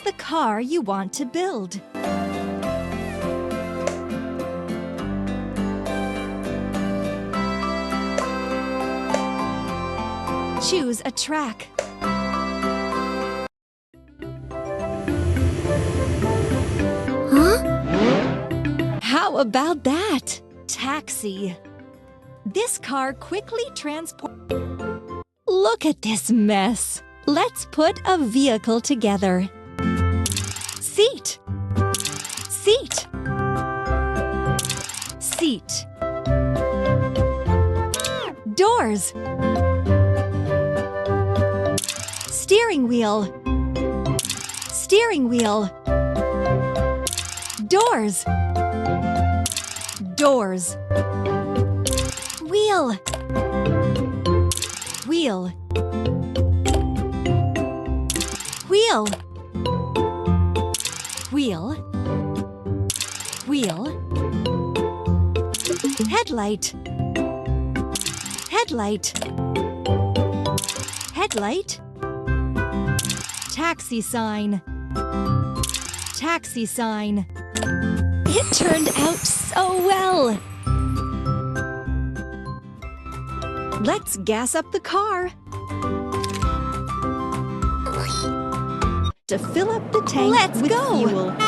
the car you want to build. Choose a track. How about that? Taxi. This car quickly transports. Look at this mess. Let's put a vehicle together. Seat. Seat. Seat. Doors. Steering wheel. Steering wheel. Doors. Doors. Wheel. Wheel. Wheel. Wheel. Wheel. Headlight. Headlight. Headlight. Taxi sign. Taxi sign. It turned out so well. Let's gas up the car. To fill up the tank with fuel.